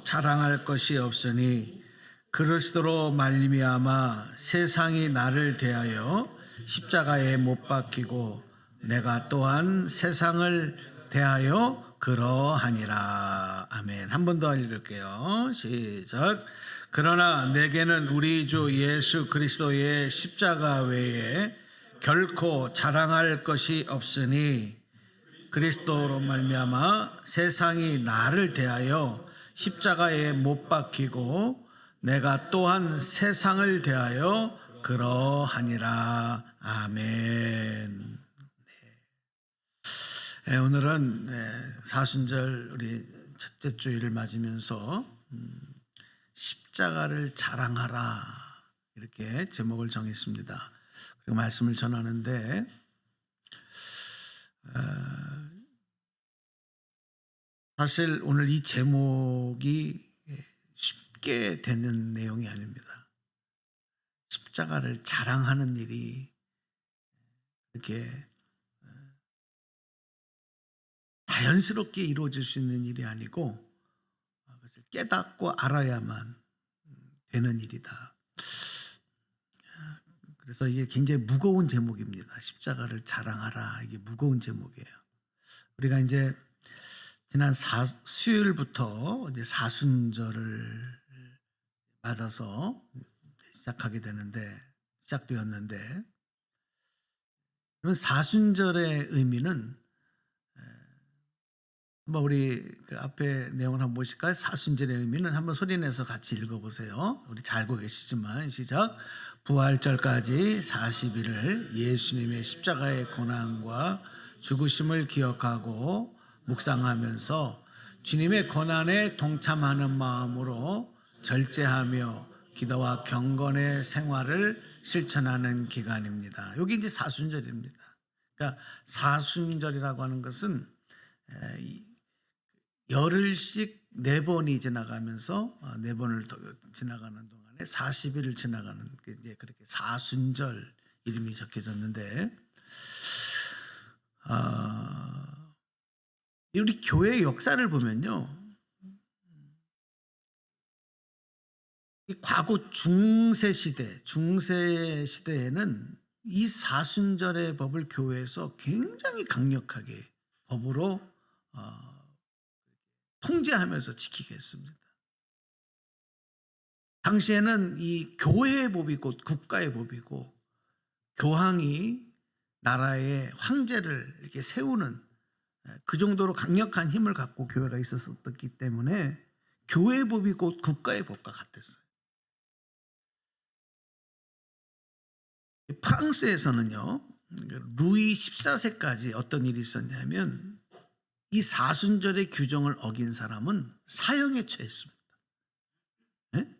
자랑할 것이 없으니 그리스도로 말미암아 세상이 나를 대하여 십자가에 못 박히고 내가 또한 세상을 대하여 그러하니라. 아멘. 한 번 더 읽을게요. 시작. 그러나 내게는 우리 주 예수 그리스도의 십자가 외에 결코 자랑할 것이 없으니 그리스도로 말미암아 세상이 나를 대하여 십자가에 못 박히고 내가 또한 세상을 대하여 그러하니라. 아멘. 네, 오늘은 사순절 우리 첫째 주일을 맞으면서 십자가를 자랑하라 이렇게 제목을 정했습니다. 그리고 말씀을 전하는데 사실 오늘 이 제목이 쉽게 되는 내용이 아닙니다. 십자가를 자랑하는 일이 이렇게 자연스럽게 이루어질 수 있는 일이 아니고 그것을 깨닫고 알아야만 되는 일이다. 그래서 이게 굉장히 무거운 제목입니다. 십자가를 자랑하라. 이게 무거운 제목이에요. 우리가 이제 지난 수요일부터 이제 사순절을 맞아서 시작되었는데, 그런 사순절의 의미는 한번 우리 그 앞에 내용을 한번 보실까요? 사순절의 의미는 한번 소리내서 같이 읽어보세요. 우리 잘 알고 계시지만 시작. 부활절까지 40일을 예수님의 십자가의 고난과 죽으심을 기억하고 묵상하면서 주님의 고난에 동참하는 마음으로 절제하며 기도와 경건의 생활을 실천하는 기간입니다. 여기 이제 사순절입니다. 그러니까 사순절이라고 하는 것은 열흘씩 4번이 지나가면서 4번을 지나가는 동안에 40일을 지나가는 이제 그렇게 사순절 이름이 적혀졌는데, 우리 교회 역사를 보면요, 과거 중세 시대에는 이 사순절의 법을 교회에서 굉장히 강력하게 법으로 통제하면서 지키게 했습니다. 당시에는 이 교회의 법이 곧 국가의 법이고, 교황이 나라의 황제를 이렇게 세우는 그 정도로 강력한 힘을 갖고 교회가 있었기 때문에 교회의 법이 곧 국가의 법과 같았어요. 프랑스에서는요, 루이 14세까지 어떤 일이 있었냐면 이 사순절의 규정을 어긴 사람은 사형에 처했습니다. 네?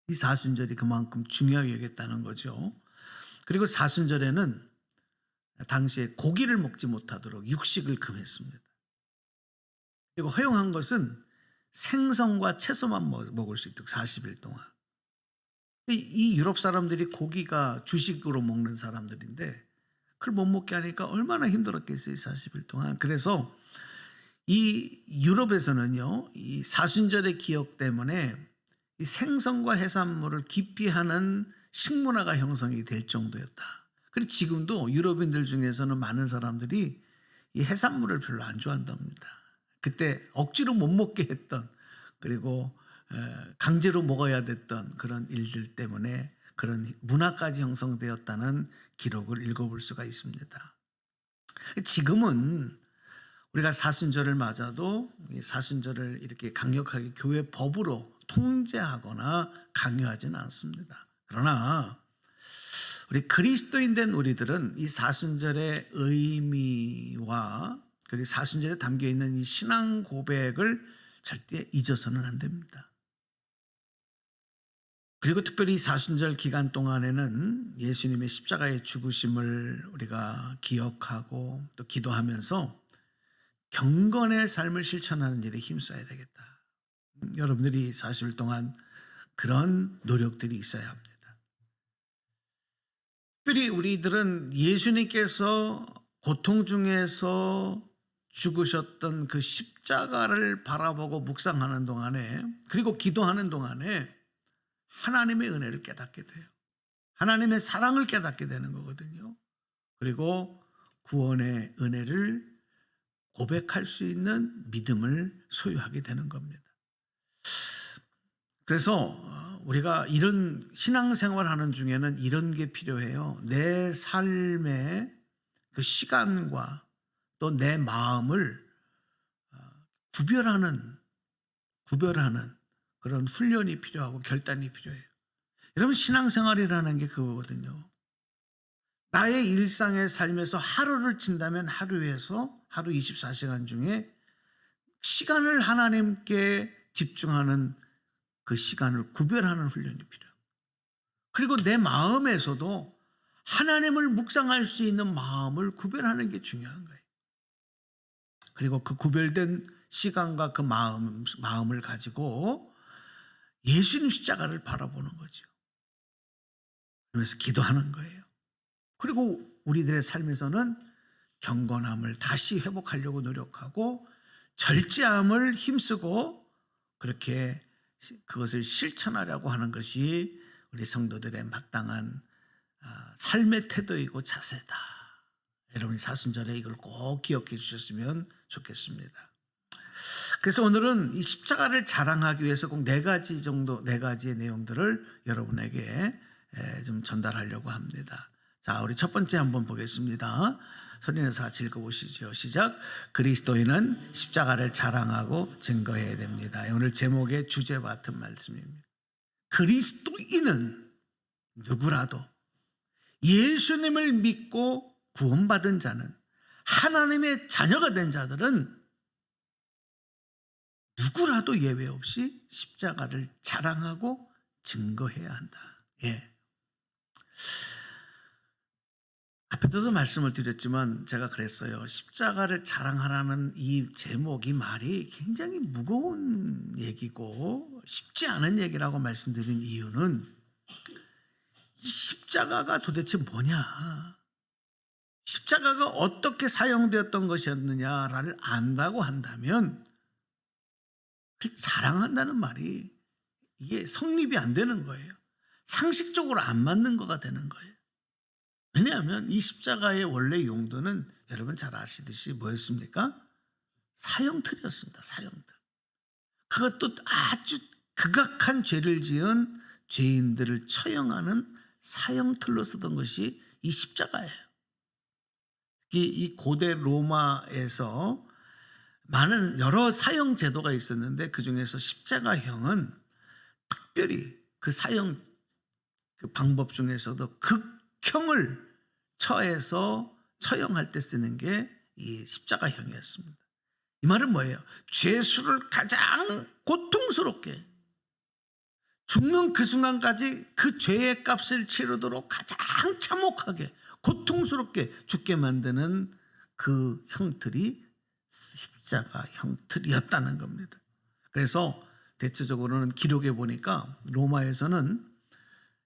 이 사순절이 그만큼 중요하게 여겼다는 거죠. 그리고 사순절에는 당시에 고기를 먹지 못하도록 육식을 금했습니다. 그리고 허용한 것은 생선과 채소만 먹을 수 있도록 40일 동안. 이 유럽 사람들이 고기가 주식으로 먹는 사람들인데 그걸 못 먹게 하니까 얼마나 힘들었겠어요, 40일 동안. 그래서 이 유럽에서는요, 이 사순절의 기억 때문에 이 생선과 해산물을 기피하는 식문화가 형성이 될 정도였다. 그리고 지금도 유럽인들 중에서는 많은 사람들이 이 해산물을 별로 안 좋아한답니다. 그때 억지로 못 먹게 했던, 그리고 강제로 먹어야 됐던 그런 일들 때문에 그런 문화까지 형성되었다는 기록을 읽어볼 수가 있습니다. 지금은 우리가 사순절을 맞아도 이 사순절을 이렇게 강력하게 교회 법으로 통제하거나 강요하지는 않습니다. 그러나 우리 그리스도인 된 우리들은 이 사순절의 의미와 그리고 사순절에 담겨있는 이 신앙 고백을 절대 잊어서는 안 됩니다. 그리고 특별히 사순절 기간 동안에는 예수님의 십자가의 죽으심을 우리가 기억하고 또 기도하면서 경건의 삶을 실천하는 일에 힘써야 되겠다. 여러분들이 40일 동안 그런 노력들이 있어야 합니다. 특별히 우리들은 예수님께서 고통 중에서 죽으셨던 그 십자가를 바라보고 묵상하는 동안에, 그리고 기도하는 동안에 하나님의 은혜를 깨닫게 돼요. 하나님의 사랑을 깨닫게 되는 거거든요. 그리고 구원의 은혜를 고백할 수 있는 믿음을 소유하게 되는 겁니다. 그래서 우리가 이런 신앙생활 하는 중에는 이런 게 필요해요. 내 삶의 그 시간과 또 내 마음을 구별하는 그런 훈련이 필요하고 결단이 필요해요. 여러분, 신앙생활이라는 게 그거거든요. 나의 일상의 삶에서 하루를 친다면 하루에서 하루 24시간 중에 시간을 하나님께 집중하는 그 시간을 구별하는 훈련이 필요해요. 그리고 내 마음에서도 하나님을 묵상할 수 있는 마음을 구별하는 게 중요한 거예요. 그리고 그 구별된 시간과 그 마음을 가지고 예수님 십자가를 바라보는 거죠. 그래서 기도하는 거예요. 그리고 우리들의 삶에서는 경건함을 다시 회복하려고 노력하고 절제함을 힘쓰고 그렇게 그것을 실천하려고 하는 것이 우리 성도들의 마땅한 삶의 태도이고 자세다. 여러분이 사순절에 이걸 꼭 기억해 주셨으면 좋겠습니다. 그래서 오늘은 이 십자가를 자랑하기 위해서 꼭 네 가지의 내용들을 여러분에게 좀 전달하려고 합니다. 자, 우리 첫 번째 한번 보겠습니다. 소리내서 같이 읽어보시죠. 시작. 그리스도인은 십자가를 자랑하고 증거해야 됩니다. 오늘 제목의 주제와 같은 말씀입니다. 그리스도인은 누구라도 예수님을 믿고 구원받은 자는, 하나님의 자녀가 된 자들은 누구라도 예외 없이 십자가를 자랑하고 증거해야 한다. 예. 앞에도 말씀을 드렸지만 제가 그랬어요. 십자가를 자랑하라는 이 제목, 이 말이 굉장히 무거운 얘기고 쉽지 않은 얘기라고 말씀드린 이유는 이 십자가가 도대체 뭐냐, 십자가가 어떻게 사용되었던 것이었느냐를 안다고 한다면 그 자랑한다는 말이 이게 성립이 안 되는 거예요. 상식적으로 안 맞는 거가 되는 거예요. 왜냐하면 이 십자가의 원래 용도는 여러분 잘 아시듯이 뭐였습니까? 사형틀이었습니다. 사형틀. 그것도 아주 극악한 죄를 지은 죄인들을 처형하는 사형틀로 쓰던 것이 이 십자가예요. 이 고대 로마에서 많은 여러 사형 제도가 있었는데 그 중에서 십자가형은 특별히 그 사형 그 방법 중에서도 극형을 처해서 처형할 때 쓰는 게 이 십자가형이었습니다. 이 말은 뭐예요? 죄수를 가장 고통스럽게 죽는 그 순간까지 그 죄의 값을 치르도록 가장 참혹하게 고통스럽게 죽게 만드는 그 형틀이 십자가 형틀이었다는 겁니다. 그래서 대체적으로는 기록에 보니까 로마에서는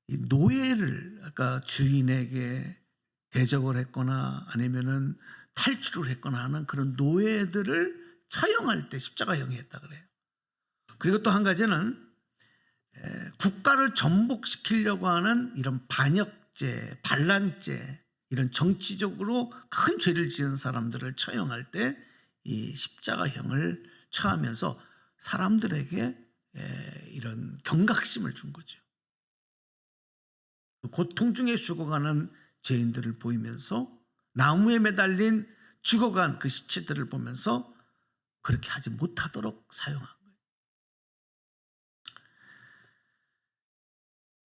이 노예를, 그러니까 주인에게 대적을 했거나 아니면은 탈출을 했거나 하는 그런 노예들을 처형할 때 십자가형이 했다 그래요. 그리고 또 한 가지는 국가를 전복시키려고 하는 이런 반역죄, 반란죄, 이런 정치적으로 큰 죄를 지은 사람들을 처형할 때 이 십자가형을 처하면서 사람들에게 이런 경각심을 준 거죠. 고통 중에 죽어가는 죄인들을 보이면서 나무에 매달린 죽어간 그 시체들을 보면서 그렇게 하지 못하도록 사용한 거예요.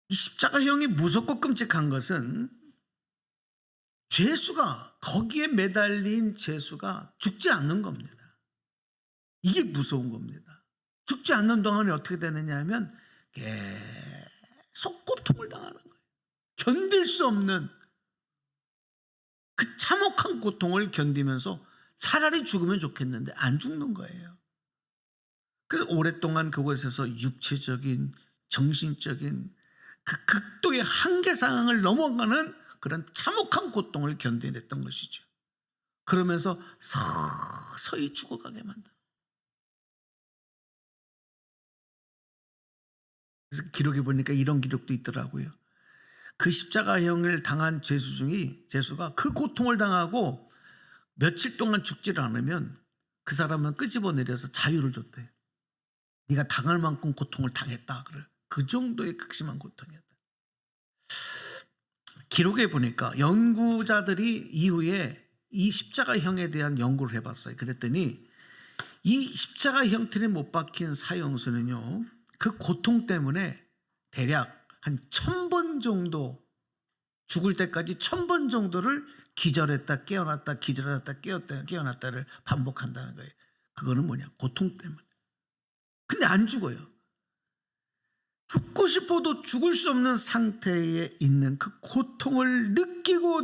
이 십자가형이 무섭고 끔찍한 것은 죄수가, 거기에 매달린 죄수가 죽지 않는 겁니다. 이게 무서운 겁니다. 죽지 않는 동안에 어떻게 되느냐 하면 계속 고통을 당하는 거예요. 견딜 수 없는 그 참혹한 고통을 견디면서 차라리 죽으면 좋겠는데 안 죽는 거예요. 그래서 오랫동안 그곳에서 육체적인, 정신적인 그 극도의 한계 상황을 넘어가는 그런 참혹한 고통을 견뎌냈던 것이죠. 그러면서 서서히 죽어가게 만드는. 그래서 기록에 보니까 이런 기록도 있더라고요. 그 십자가형을 당한 죄수가 그 고통을 당하고 며칠 동안 죽지를 않으면 그 사람은 끄집어내려서 자유를 줬대요. 네가 당할 만큼 고통을 당했다. 그래. 그 정도의 극심한 고통이었다. 기록에 보니까 연구자들이 이후에 이 십자가형에 대한 연구를 해봤어요. 그랬더니 이 십자가 형틀에 못 박힌 사형수는요, 그 고통 때문에 대략 한 1000번 정도, 죽을 때까지 1000번 정도를 기절했다 깨어났다 기절했다 깨었다 깨어났다를 반복한다는 거예요. 그거는 뭐냐? 고통 때문에. 근데 안 죽어요. 죽고 싶어도 죽을 수 없는 상태에 있는 그 고통을 느끼고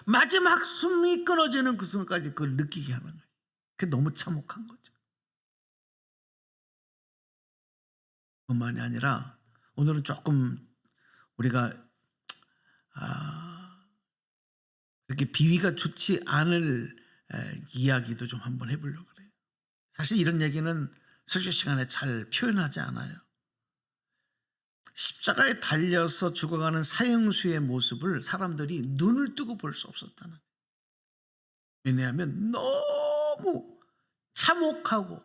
마지막 숨이 끊어지는 그 순간까지 그걸 느끼게 하는 거예요. 그게 너무 참혹한 거죠. 뿐만이 아니라 오늘은 조금 우리가 이렇게 비위가 좋지 않을 이야기도 좀 한번 해보려고 그래요. 사실 이런 얘기는 설교 시간에 잘 표현하지 않아요. 십자가에 달려서 죽어가는 사형수의 모습을 사람들이 눈을 뜨고 볼 수 없었다는 거예요. 왜냐하면 너무 참혹하고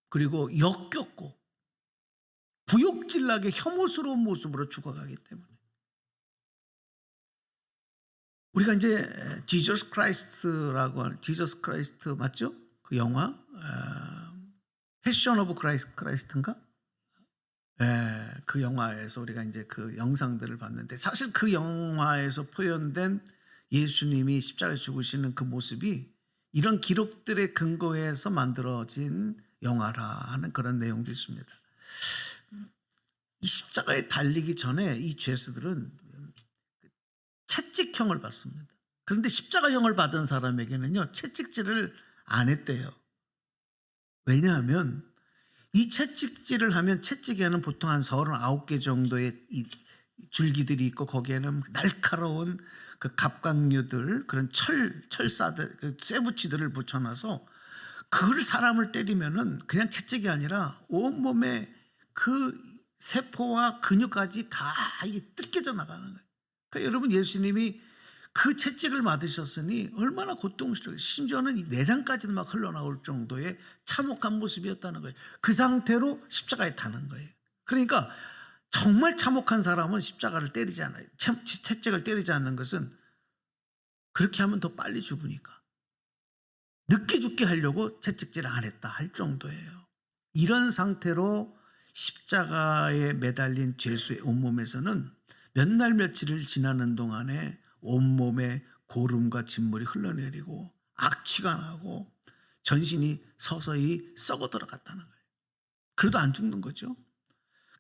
그리고 역겹고 구역질나게 혐오스러운 모습으로 죽어가기 때문에. 우리가 이제 지저스 크라이스트라고 하는, 지저스 크라이스트 맞죠? 그 영화 패션 오브 크라이스트인가? 네, 그 영화에서 우리가 이제 그 영상들을 봤는데, 사실 그 영화에서 표현된 예수님이 십자가에 죽으시는 그 모습이 이런 기록들에 근거해서 만들어진 영화라 하는 그런 내용도 있습니다. 이 십자가에 달리기 전에 이 죄수들은 채찍형을 받습니다. 그런데 십자가형을 받은 사람에게는요, 채찍질을 안 했대요. 왜냐하면 이 채찍질을 하면, 채찍에는 보통 한 39개 정도의 이 줄기들이 있고 거기에는 날카로운 그 갑각류들, 그런 철사들, 그 쇠붙이들을 붙여놔서 그걸 사람을 때리면은 그냥 채찍이 아니라 온몸에 그 세포와 근육까지 다 이게 뜯겨져 나가는 거예요. 그러니까 여러분, 예수님이 그 채찍을 맞으셨으니 얼마나 고통스러워요. 심지어는 이 내장까지도 막 흘러나올 정도의 참혹한 모습이었다는 거예요. 그 상태로 십자가에 타는 거예요. 그러니까 정말 참혹한 사람은 십자가를 때리지 않아요. 채찍을 때리지 않는 것은 그렇게 하면 더 빨리 죽으니까. 늦게 죽게 하려고 채찍질을 안 했다 할 정도예요. 이런 상태로 십자가에 매달린 죄수의 온몸에서는 몇 날 며칠을 지나는 동안에 온몸에 고름과 진물이 흘러내리고 악취가 나고 전신이 서서히 썩어 들어갔다는 거예요. 그래도 안 죽는 거죠.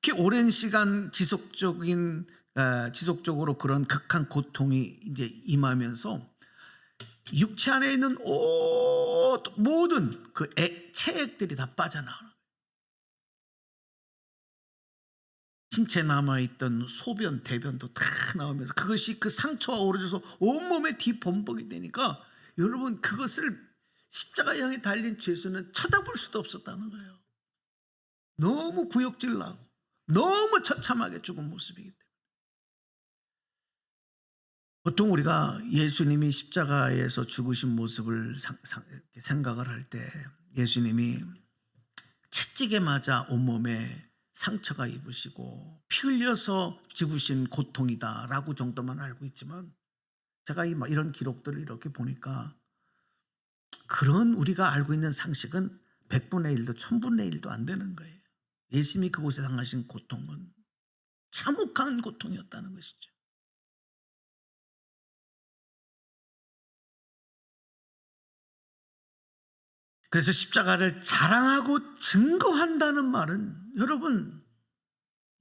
그렇게 오랜 시간 지속적으로 그런 극한 고통이 이제 임하면서 육체 안에 있는 모든 그 체액들이 다 빠져나오는 거예요. 신체에 남아있던 소변, 대변도 다 나오면서 그것이 그 상처와 어우러져서 온몸에 뒤범벅이 되니까, 여러분, 그것을 십자가형에 달린 죄수는 쳐다볼 수도 없었다는 거예요. 너무 구역질 나고 너무 처참하게 죽은 모습이기 때문에. 보통 우리가 예수님이 십자가에서 죽으신 모습을 생각을 할 때 예수님이 채찍에 맞아 온몸에 상처가 입으시고 피 흘려서 죽으신 고통이다라고 정도만 알고 있지만, 제가 이런 기록들을 이렇게 보니까 그런 우리가 알고 있는 상식은 100분의 1도 1000분의 1도 안 되는 거예요. 예수님이 그곳에 당하신 고통은 참혹한 고통이었다는 것이죠. 그래서 십자가를 자랑하고 증거한다는 말은, 여러분,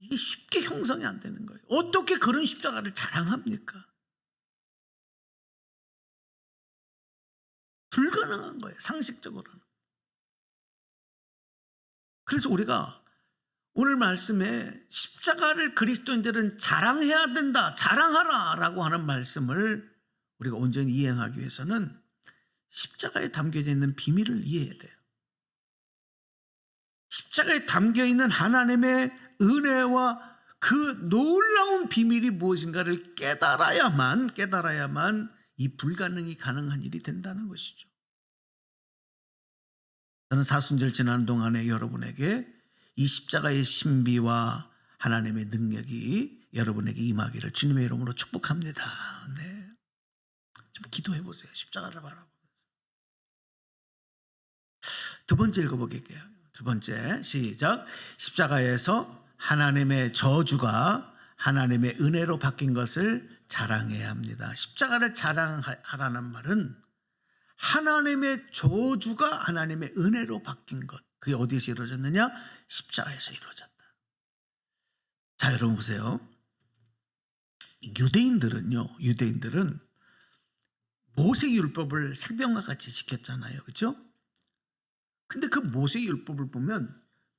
이게 쉽게 형성이 안 되는 거예요. 어떻게 그런 십자가를 자랑합니까? 불가능한 거예요, 상식적으로는. 그래서 우리가 오늘 말씀에 십자가를 그리스도인들은 자랑해야 된다, 자랑하라 라고 하는 말씀을 우리가 온전히 이행하기 위해서는 십자가에 담겨져 있는 비밀을 이해해야 돼요. 십자가에 담겨 있는 하나님의 은혜와 그 놀라운 비밀이 무엇인가를 깨달아야만 이 불가능이 가능한 일이 된다는 것이죠. 저는 사순절 지나는 동안에 여러분에게 이 십자가의 신비와 하나님의 능력이 여러분에게 임하기를 주님의 이름으로 축복합니다. 네. 좀 기도해 보세요. 십자가를 바라보면서. 두 번째 읽어보게요. 두 번째 시작. 십자가에서 하나님의 저주가 하나님의 은혜로 바뀐 것을 자랑해야 합니다. 십자가를 자랑하라는 말은 하나님의 저주가 하나님의 은혜로 바뀐 것. 그게 어디서 이루어졌느냐? 십자가에서 이루어졌다. 자, 여러분 보세요. 유대인들은 모세율법을 생명과 같이 지켰잖아요. 그렇죠? 근데 그 모세율법을 보면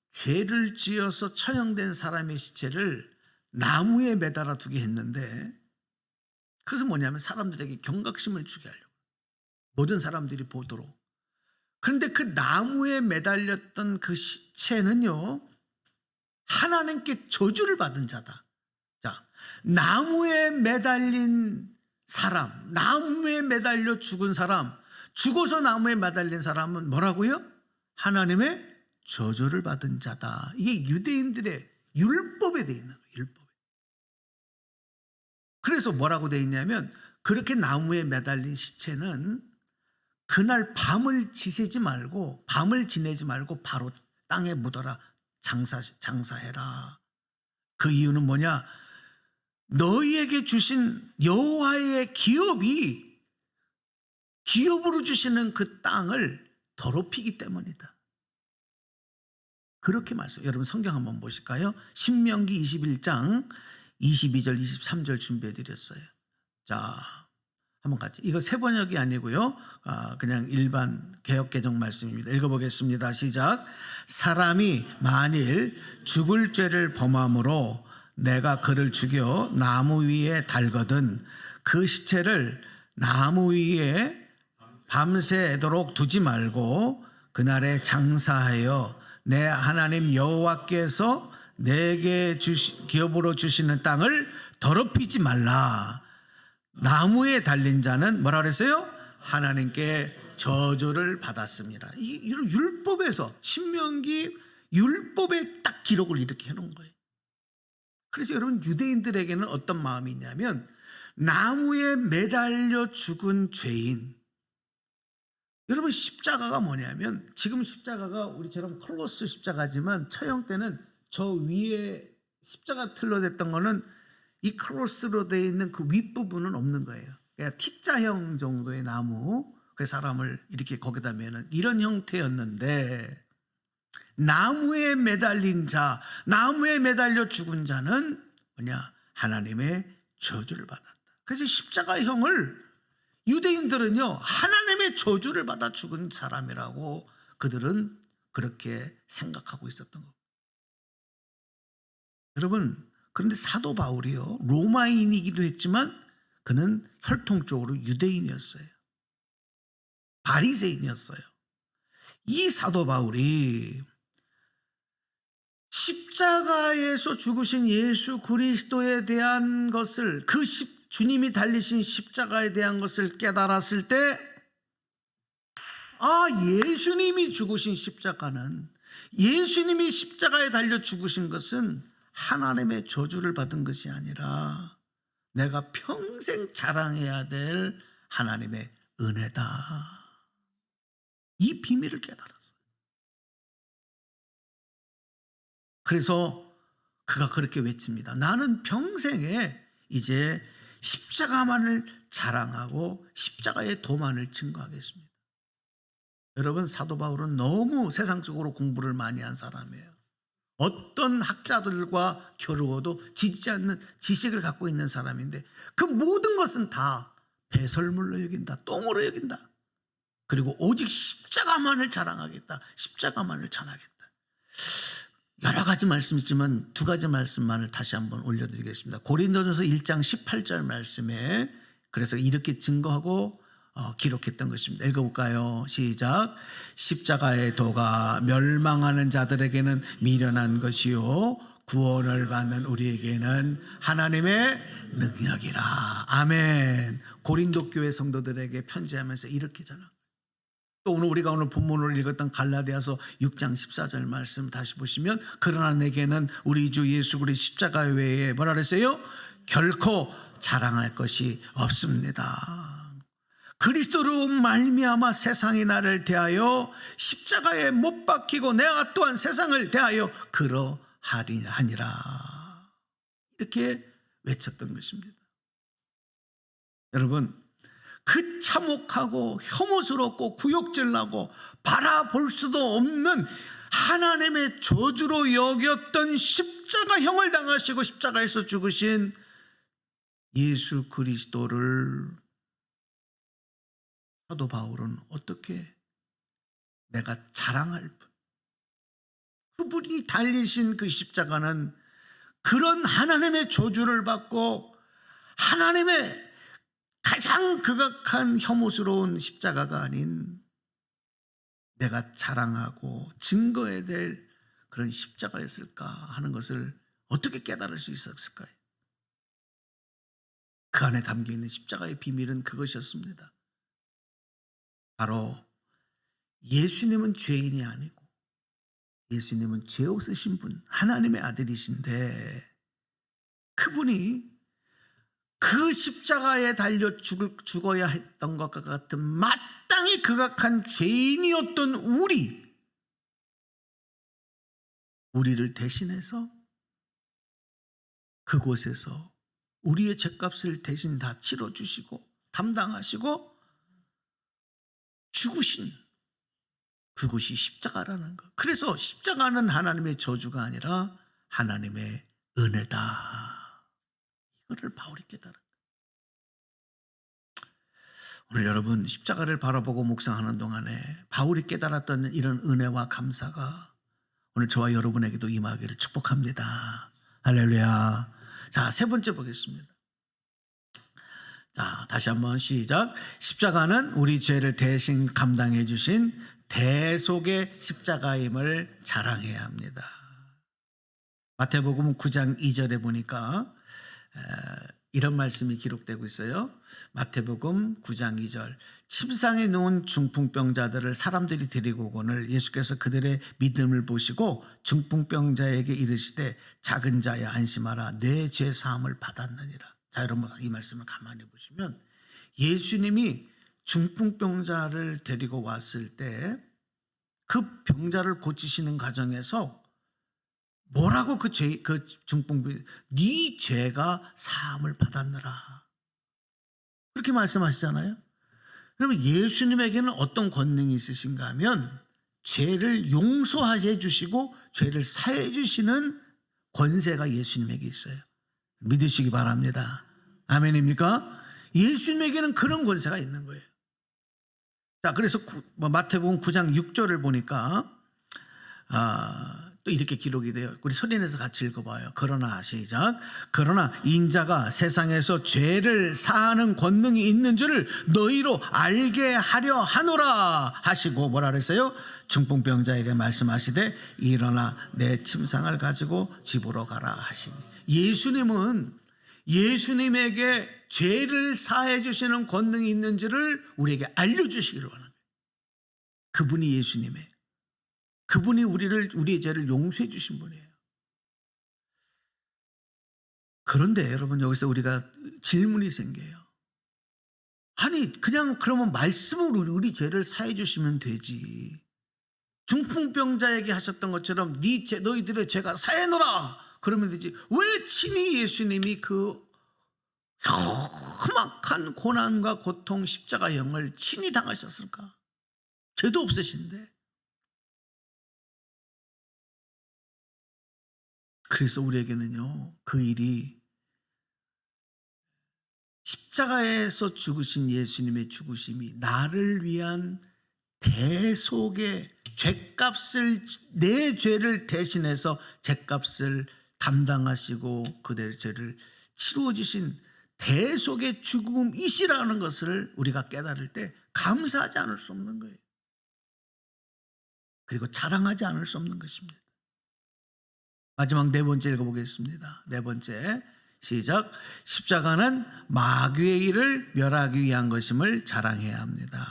죄를 지어서 처형된 사람의 시체를 나무에 매달아 두게 했는데, 그것은 뭐냐면 사람들에게 경각심을 주게 하려고, 모든 사람들이 보도록. 그런데 그 나무에 매달렸던 그 시체는요, 하나님께 저주를 받은 자다. 자, 나무에 매달린 사람, 나무에 매달려 죽은 사람, 죽어서 나무에 매달린 사람은 뭐라고요? 하나님의 저주를 받은 자다. 이게 유대인들의 율법에 되어 있는 거예요. 율법에. 그래서 뭐라고 되어 있냐면, 그렇게 나무에 매달린 시체는 그날 밤을 지내지 말고 바로 땅에 묻어라. 장사해라. 그 이유는 뭐냐? 너희에게 주신 여호와의 기업으로 주시는 그 땅을 더럽히기 때문이다. 그렇게 말씀. 여러분 성경 한번 보실까요? 신명기 21장 22절 23절 준비해 드렸어요. 자, 한번 같이. 이거 새 번역이 아니고요. 그냥 일반 개역 개정 말씀입니다. 읽어보겠습니다. 시작. 사람이 만일 죽을 죄를 범함으로 내가 그를 죽여 나무 위에 달거든 그 시체를 나무 위에 밤새도록 두지 말고 그날에 장사하여 내 하나님 여호와께서 내게 기업으로 주시는 땅을 더럽히지 말라. 나무에 달린 자는 뭐라 그랬어요? 하나님께 저주를 받았습니다. 이 율법에서, 신명기 율법에 딱 기록을 이렇게 해놓은 거예요. 그래서 여러분 유대인들에게는 어떤 마음이 있냐면, 나무에 매달려 죽은 죄인. 여러분 십자가가 뭐냐면, 지금 십자가가 우리처럼 크로스 십자가지만 처형 때는 저 위에 십자가 틀로됐던 거는 이 크로스로 되어 있는 그 윗부분은 없는 거예요. 그러니까 T자형 정도의 나무, 그 사람을 이렇게 거기다 매는 이런 형태였는데, 나무에 매달린 자, 나무에 매달려 죽은 자는 뭐냐? 하나님의 저주를 받았다. 그래서 십자가형을 유대인들은요, 하나님의 저주를 받아 죽은 사람이라고 그들은 그렇게 생각하고 있었던 거. 여러분, 그런데 사도 바울이요, 로마인이기도 했지만 그는 혈통적으로 유대인이었어요. 바리새인이었어요. 이 사도 바울이 십자가에서 죽으신 예수 그리스도에 대한 것을, 주님이 달리신 십자가에 대한 것을 깨달았을 때, 예수님이 죽으신 십자가는, 예수님이 십자가에 달려 죽으신 것은 하나님의 저주를 받은 것이 아니라 내가 평생 자랑해야 될 하나님의 은혜다. 이 비밀을 깨달았어요. 그래서 그가 그렇게 외칩니다. 나는 평생에 이제 십자가만을 자랑하고 십자가의 도만을 증거하겠습니다. 여러분, 사도 바울은 너무 세상적으로 공부를 많이 한 사람이에요. 어떤 학자들과 겨루어도 지지 않는 지식을 갖고 있는 사람인데, 그 모든 것은 다 배설물로 여긴다, 똥으로 여긴다. 그리고 오직 십자가만을 자랑하겠다, 십자가만을 전하겠다. 여러 가지 말씀이 있지만 두 가지 말씀만을 다시 한번 올려드리겠습니다. 고린도전서 1장 18절 말씀에, 그래서 이렇게 증거하고 기록했던 것입니다. 읽어볼까요? 시작. 십자가의 도가 멸망하는 자들에게는 미련한 것이요 구원을 받는 우리에게는 하나님의 능력이라. 아멘. 고린도 교회 성도들에게 편지하면서 이렇게 전합니다. 또 우리가 오늘 본문으로 읽었던 갈라디아서 6장 14절 말씀 다시 보시면, 그러나 내게는 우리 주 예수 그리스도 십자가 외에 뭐라 그랬어요? 결코 자랑할 것이 없습니다. 그리스도로 말미암아 세상이 나를 대하여 십자가에 못 박히고 내가 또한 세상을 대하여 그러하니라. 이렇게 외쳤던 것입니다. 여러분, 그 참혹하고 혐오스럽고 구역질나고 바라볼 수도 없는 하나님의 저주로 여겼던 십자가형을 당하시고 십자가에서 죽으신 예수 그리스도를 사도 바울은 어떻게 내가 자랑할 분, 그분이 달리신 그 십자가는 그런 하나님의 저주를 받고 하나님의 가장 극악한 혐오스러운 십자가가 아닌 내가 자랑하고 증거해야 될 그런 십자가였을까 하는 것을 어떻게 깨달을 수 있었을까요? 그 안에 담겨있는 십자가의 비밀은 그것이었습니다. 바로 예수님은 죄인이 아니고 예수님은 죄 없으신 분, 하나님의 아들이신데 그분이 그 십자가에 달려 죽어야 했던 것과 같은 마땅히 극악한 죄인이었던 우리를 대신해서 그곳에서 우리의 죄값을 대신 다 치러주시고 담당하시고 죽으신 그것이 십자가라는 것. 그래서 십자가는 하나님의 저주가 아니라 하나님의 은혜다. 이거를 바울이 깨달은 거예요. 오늘 여러분 십자가를 바라보고 묵상하는 동안에 바울이 깨달았던 이런 은혜와 감사가 오늘 저와 여러분에게도 임하기를 축복합니다. 할렐루야. 자, 세 번째 보겠습니다. 자, 다시 한번 시작. 십자가는 우리 죄를 대신 감당해 주신 대속의 십자가임을 자랑해야 합니다. 마태복음 9장 2절에 보니까 이런 말씀이 기록되고 있어요. 마태복음 9장 2절. 침상에 누운 중풍병자들을 사람들이 데리고 오거늘 예수께서 그들의 믿음을 보시고 중풍병자에게 이르시되 작은 자야 안심하라 내 죄 사함을 받았느니라. 자, 여러분 이 말씀을 가만히 보시면 예수님이 중풍병자를 데리고 왔을 때 그 병자를 고치시는 과정에서 뭐라고 그 중풍병 네 죄가 사함을 받았느라 그렇게 말씀하시잖아요. 그러면 예수님에게는 어떤 권능이 있으신가 하면 죄를 용서해 주시고 죄를 사해 주시는 권세가 예수님에게 있어요. 믿으시기 바랍니다. 아멘입니까? 예수님에게는 그런 권세가 있는 거예요. 자, 그래서 마태복음 9장 6절을 보니까 또 이렇게 기록이 돼요. 우리 소리내서 같이 읽어봐요. 그러나 시작. 그러나 인자가 세상에서 죄를 사하는 권능이 있는 줄을 너희로 알게 하려 하노라 하시고 뭐라 그랬어요? 중풍병자에게 말씀하시되 일어나 내 침상을 가지고 집으로 가라 하시니 예수님은 예수님에게 죄를 사해 주시는 권능이 있는지를 우리에게 알려주시기를 원합니다. 그분이 예수님의 그분이 우리의 죄를 용서해 주신 분이에요. 그런데 여러분 여기서 우리가 질문이 생겨요. 아니 그냥 그러면 말씀으로 우리 죄를 사해 주시면 되지. 중풍병자에게 하셨던 것처럼 너희들의 죄가 사해노라 그러면 되지. 왜 친히 예수님이 그 험악한 고난과 고통 십자가형을 친히 당하셨을까? 죄도 없으신데. 그래서 우리에게는요 그 일이 십자가에서 죽으신 예수님의 죽으심이 나를 위한 대속의 죄값을 내 죄를 대신해서 죄값을 담당하시고 그들의 죄를 치루어 주신 대속의 죽음이시라는 것을 우리가 깨달을 때 감사하지 않을 수 없는 거예요. 그리고 자랑하지 않을 수 없는 것입니다. 마지막 네 번째 읽어보겠습니다. 네 번째 시작. 십자가는 마귀의 일을 멸하기 위한 것임을 자랑해야 합니다.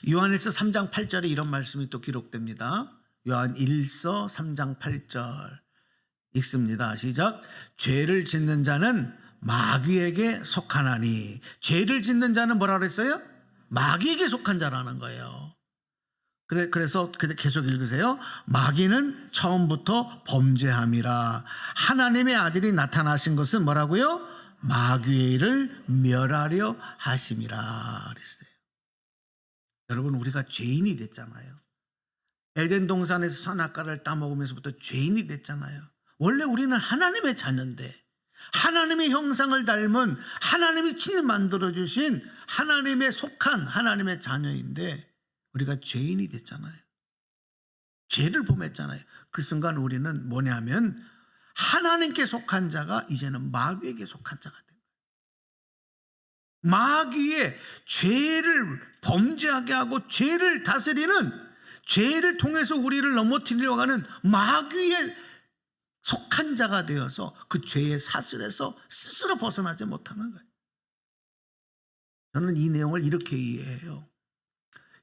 요한일서 3장 8절에 이런 말씀이 또 기록됩니다. 요한 1서 3장 8절 읽습니다. 시작. 죄를 짓는 자는 마귀에게 속하나니. 죄를 짓는 자는 뭐라 그랬어요? 마귀에게 속한 자라는 거예요. 그래서 계속 읽으세요. 마귀는 처음부터 범죄함이라. 하나님의 아들이 나타나신 것은 뭐라고요? 마귀의 일을 멸하려 하심이라 그랬어요. 여러분, 우리가 죄인이 됐잖아요. 에덴 동산에서 선악과를 따먹으면서부터 죄인이 됐잖아요. 원래 우리는 하나님의 자녀인데, 하나님의 형상을 닮은 하나님이 친히 만들어주신 하나님의 속한 하나님의 자녀인데 우리가 죄인이 됐잖아요. 죄를 범했잖아요. 그 순간 우리는 뭐냐면 하나님께 속한 자가 이제는 마귀에게 속한 자가 된 거예요. 마귀의 죄를 범죄하게 하고 죄를 다스리는, 죄를 통해서 우리를 넘어뜨리려고 하는 마귀의 속한 자가 되어서 그 죄의 사슬에서 스스로 벗어나지 못하는 거예요. 저는 이 내용을 이렇게 이해해요.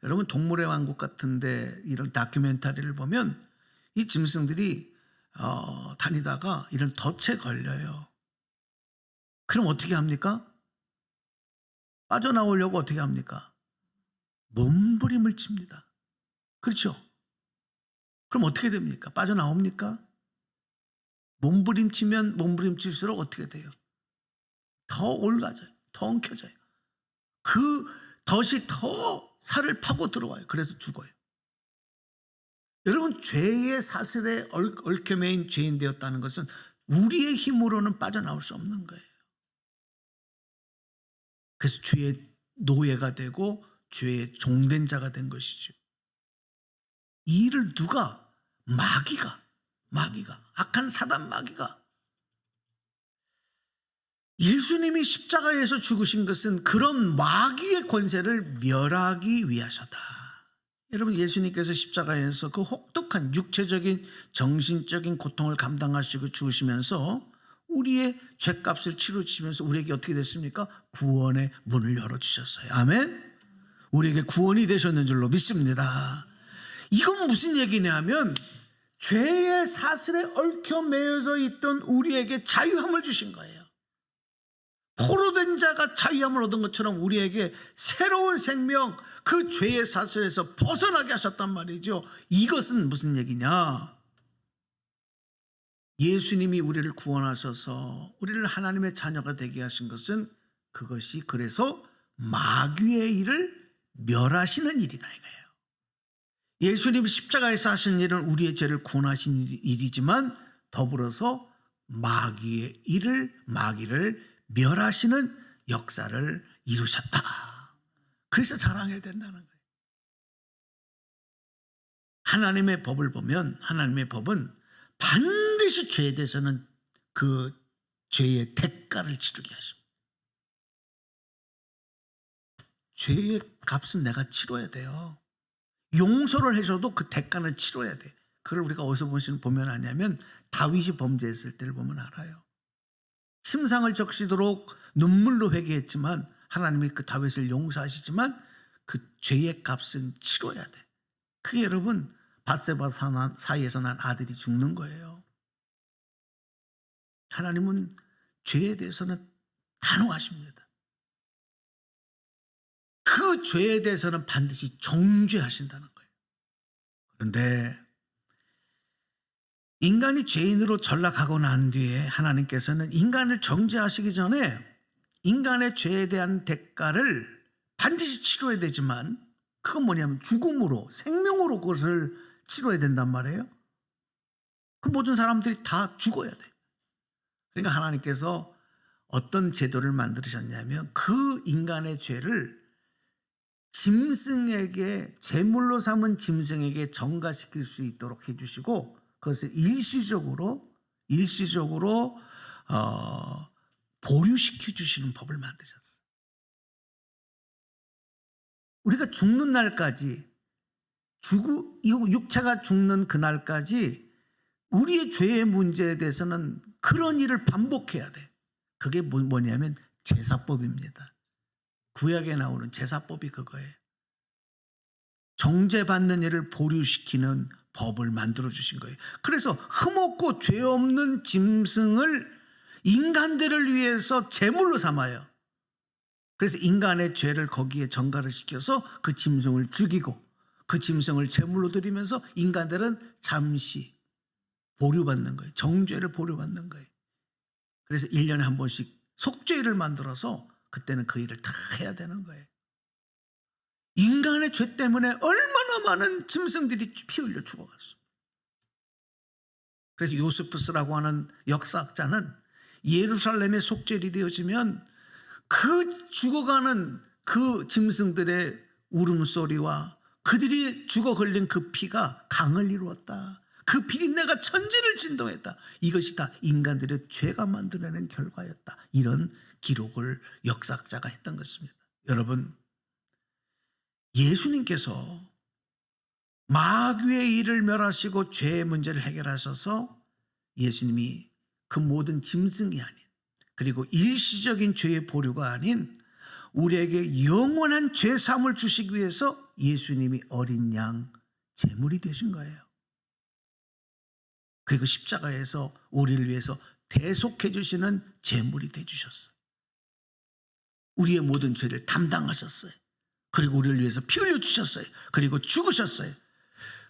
여러분, 동물의 왕국 같은데 이런 다큐멘터리를 보면 이 짐승들이 다니다가 이런 덫에 걸려요. 그럼 어떻게 합니까? 빠져나오려고 어떻게 합니까? 몸부림을 칩니다. 그렇죠? 그럼 어떻게 됩니까? 빠져나옵니까? 몸부림치면 몸부림칠수록 어떻게 돼요? 더 올라져요. 더 엉켜져요. 그 덫이 더 살을 파고 들어와요. 그래서 죽어요. 여러분, 죄의 사슬에 얽혀 매인 죄인 되었다는 것은 우리의 힘으로는 빠져나올 수 없는 거예요. 그래서 죄의 노예가 되고 죄의 종된 자가 된 것이죠. 이 일을 누가? 마귀가, 악한 사단 마귀가. 예수님이 십자가에서 죽으신 것은 그런 마귀의 권세를 멸하기 위하셨다. 여러분, 예수님께서 십자가에서 그 혹독한 육체적인 정신적인 고통을 감당하시고 죽으시면서 우리의 죄값을 치루시면서 우리에게 어떻게 됐습니까? 구원의 문을 열어주셨어요. 아멘. 우리에게 구원이 되셨는 줄로 믿습니다. 이건 무슨 얘기냐면 죄의 사슬에 얽혀 매여져 있던 우리에게 자유함을 주신 거예요. 포로된 자가 자유함을 얻은 것처럼 우리에게 새로운 생명, 그 죄의 사슬에서 벗어나게 하셨단 말이죠. 이것은 무슨 얘기냐? 예수님이 우리를 구원하셔서 우리를 하나님의 자녀가 되게 하신 것은 그것이 그래서 마귀의 일을 멸하시는 일이다 이거예요. 예수님이 십자가에서 하신 일은 우리의 죄를 구원하신 일이지만 더불어서 마귀의 일을, 마귀를 멸하시는 역사를 이루셨다. 그래서 자랑해야 된다는 거예요. 하나님의 법을 보면 하나님의 법은 반드시 죄에 대해서는 그 죄의 대가를 치르게 하십니다. 죄의 값은 내가 치러야 돼요. 용서를 해줘도 그 대가는 치러야 돼. 그걸 우리가 어디서 보면 아냐면 다윗이 범죄했을 때를 보면 알아요. 침상을 적시도록 눈물로 회개했지만 하나님이 그 다윗을 용서하시지만 그 죄의 값은 치러야 돼. 그게 여러분 밧세바 사이에서 난 아들이 죽는 거예요. 하나님은 죄에 대해서는 단호하십니다. 그 죄에 대해서는 반드시 정죄하신다는 거예요. 그런데 인간이 죄인으로 전락하고 난 뒤에 하나님께서는 인간을 정죄하시기 전에 인간의 죄에 대한 대가를 반드시 치러야 되지만 그건 뭐냐면 죽음으로, 생명으로 그것을 치러야 된단 말이에요. 그 모든 사람들이 다 죽어야 돼. 그러니까 하나님께서 어떤 제도를 만드셨냐면 그 인간의 죄를 짐승에게, 제물로 삼은 짐승에게 전가시킬 수 있도록 해주시고 그것을 일시적으로 보류시켜 주시는 법을 만드셨어요. 우리가 죽는 날까지, 이 육체가 죽는 그날까지 우리의 죄의 문제에 대해서는 그런 일을 반복해야 돼. 그게 뭐냐면 제사법입니다. 구약에 나오는 제사법이 그거예요. 정죄받는 일을 보류시키는 법을 만들어 주신 거예요. 그래서 흠없고 죄 없는 짐승을 인간들을 위해서 제물로 삼아요. 그래서 인간의 죄를 거기에 전가를 시켜서 그 짐승을 죽이고 그 짐승을 제물로 드리면서 인간들은 잠시 보류받는 거예요. 정죄를 보류받는 거예요. 그래서 1년에 한 번씩 속죄일을 만들어서 그때는 그 일을 다 해야 되는 거예요. 인간의 죄 때문에 얼마나 많은 짐승들이 피 흘려 죽어갔어. 그래서 요세푸스라고 하는 역사학자는 예루살렘의 속죄일이 되어지면 그 죽어가는 그 짐승들의 울음소리와 그들이 죽어 흘린 그 피가 강을 이루었다. 그 비린내가 천지를 진동했다. 이것이 다 인간들의 죄가 만들어낸 결과였다. 이런 기록을 역사학자가 했던 것입니다. 여러분, 예수님께서 마귀의 일을 멸하시고 죄의 문제를 해결하셔서 예수님이 그 모든 짐승이 아닌, 그리고 일시적인 죄의 보류가 아닌 우리에게 영원한 죄 사함을 주시기 위해서 예수님이 어린 양 제물이 되신 거예요. 그리고 십자가에서 우리를 위해서 대속해 주시는 제물이 돼 주셨어요. 우리의 모든 죄를 담당하셨어요. 그리고 우리를 위해서 피 흘려 주셨어요. 그리고 죽으셨어요.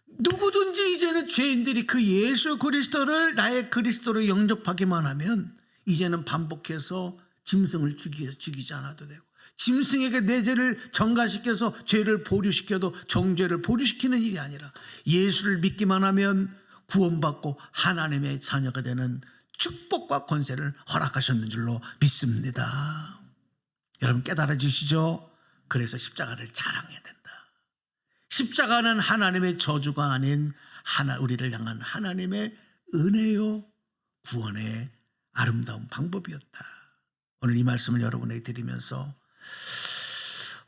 누구든지 이제는 죄인들이 그 예수 그리스도를 나의 그리스도로 영접하기만 하면 이제는 반복해서 짐승을 죽이지 않아도 되고, 짐승에게 내 죄를 전가시켜서 죄를 보류시켜도 정죄를 보류시키는 일이 아니라 예수를 믿기만 하면 구원받고 하나님의 자녀가 되는 축복과 권세를 허락하셨는 줄로 믿습니다. 여러분 깨달아지시죠? 그래서 십자가를 자랑해야 된다. 십자가는 하나님의 저주가 아닌 우리를 향한 하나님의 은혜요 구원의 아름다운 방법이었다. 오늘 이 말씀을 여러분에게 드리면서,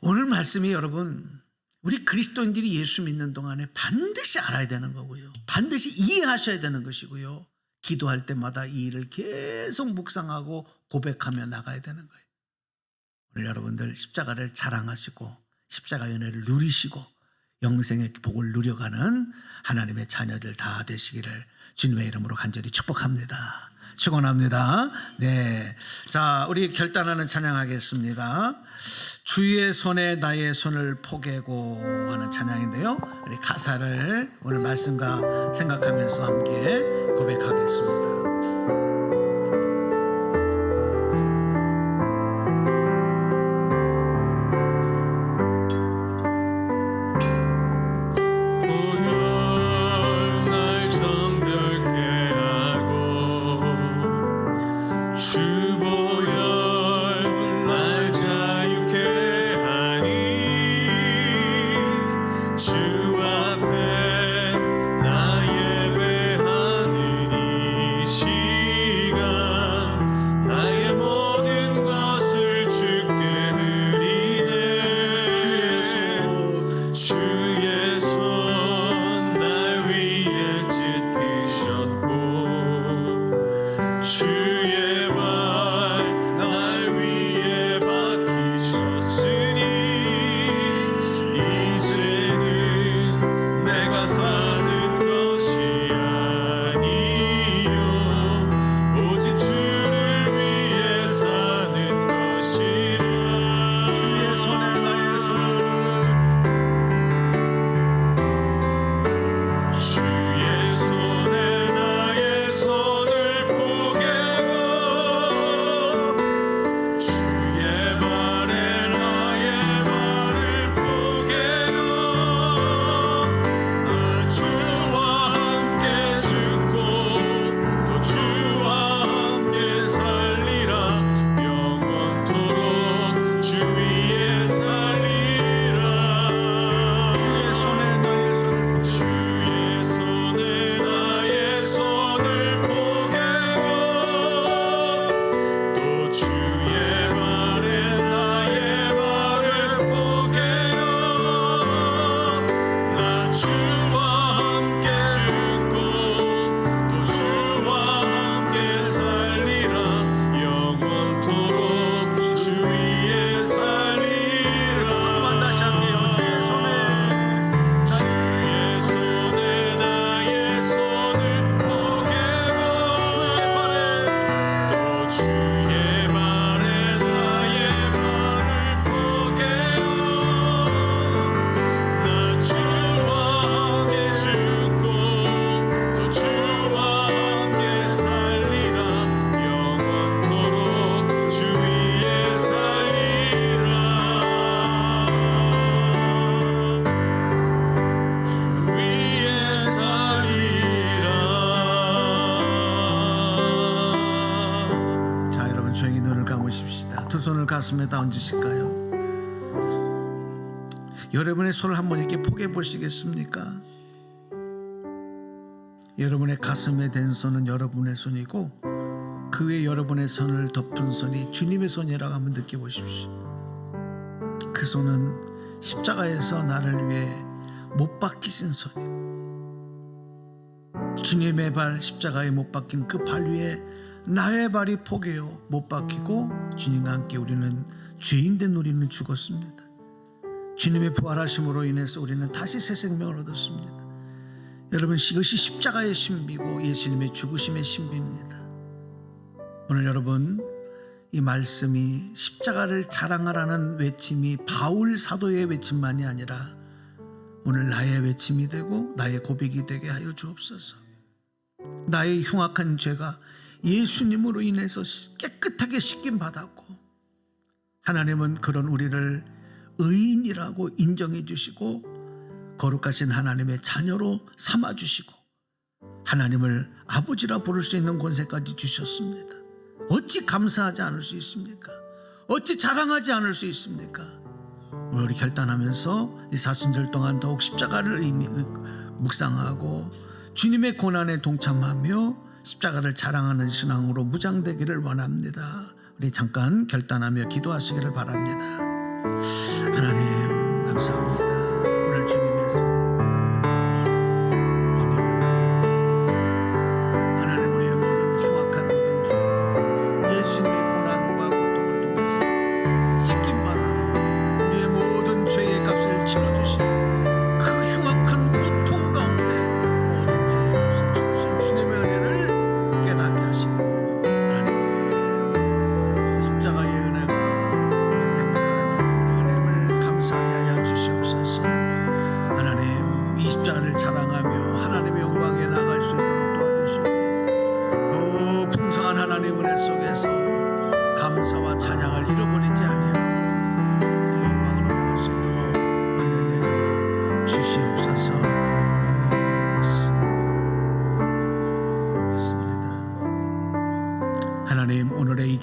오늘 말씀이 여러분, 우리 그리스도인들이 예수 믿는 동안에 반드시 알아야 되는 거고요, 반드시 이해하셔야 되는 것이고요, 기도할 때마다 이 일을 계속 묵상하고 고백하며 나가야 되는 거예요. 오늘 여러분들 십자가를 자랑하시고 십자가의 은혜를 누리시고 영생의 복을 누려가는 하나님의 자녀들 다 되시기를 주님의 이름으로 간절히 축복합니다. 축원합니다. 네, 자, 우리 결단하는 찬양하겠습니다. 주의 손에 나의 손을 포개고 하는 찬양인데요, 우리 가사를 오늘 말씀과 생각하면서 함께 고백하겠습니다. 주 앞에 나 예배하니 두 손을 가슴에다 얹으실까요? 여러분의 손을 한번 이렇게 포개 보시겠습니까? 여러분의 가슴에 댄 손은 여러분의 손이고 그 외에 여러분의 손을 덮은 손이 주님의 손이라고 한번 느껴보십시오. 그 손은 십자가에서 나를 위해 못 박히신 손이에요. 주님의 발 십자가에 못 박힌 그 발 위에 나의 발이 포개어 못 박히고 주님과 함께 우리는 죄인된 우리는 죽었습니다. 주님의 부활하심으로 인해서 우리는 다시 새 생명을 얻었습니다. 여러분, 이것이 십자가의 신비고 예수님의 죽으심의 신비입니다. 오늘 여러분, 이 말씀이 십자가를 자랑하라는 외침이 바울 사도의 외침만이 아니라 오늘 나의 외침이 되고 나의 고백이 되게 하여 주옵소서. 나의 흉악한 죄가 예수님으로 인해서 깨끗하게 씻김 받았고 하나님은 그런 우리를 의인이라고 인정해 주시고 거룩하신 하나님의 자녀로 삼아 주시고 하나님을 아버지라 부를 수 있는 권세까지 주셨습니다. 어찌 감사하지 않을 수 있습니까? 어찌 자랑하지 않을 수 있습니까? 오늘 우리 결단하면서 이 사순절 동안 더욱 십자가를 묵상하고 주님의 고난에 동참하며 십자가를 자랑하는 신앙으로 무장되기를 원합니다. 우리 잠깐 결단하며 기도하시기를 바랍니다. 하나님 감사합니다. 오늘 주님의 손이 잡아주시고 주님의 하나님 우리의 모든 흉악한 모든 죄 예수님의 고난과 고통을 통해서 씻김받아 우리의 모든 죄의 값을 치러주신 그 흉악한 고통 가운데 모든 죄의 값을 치르신 주님의 은혜를 깨닫게 하시고 하나님 십자가의 은혜가 하나님의 감사하게 하여 주시옵소서. 하나님 이 십자가를 자랑하며 하나님의 영광에 나갈 수 있도록 도와주시고 그 풍성한 하나님의 은혜 속에서 감사와 찬양을 잃어버리지 아니하고 그 영광으로 나갈 수 있도록 은혜 내려 주시옵소서. 맞습니다. 하나님 오늘의 이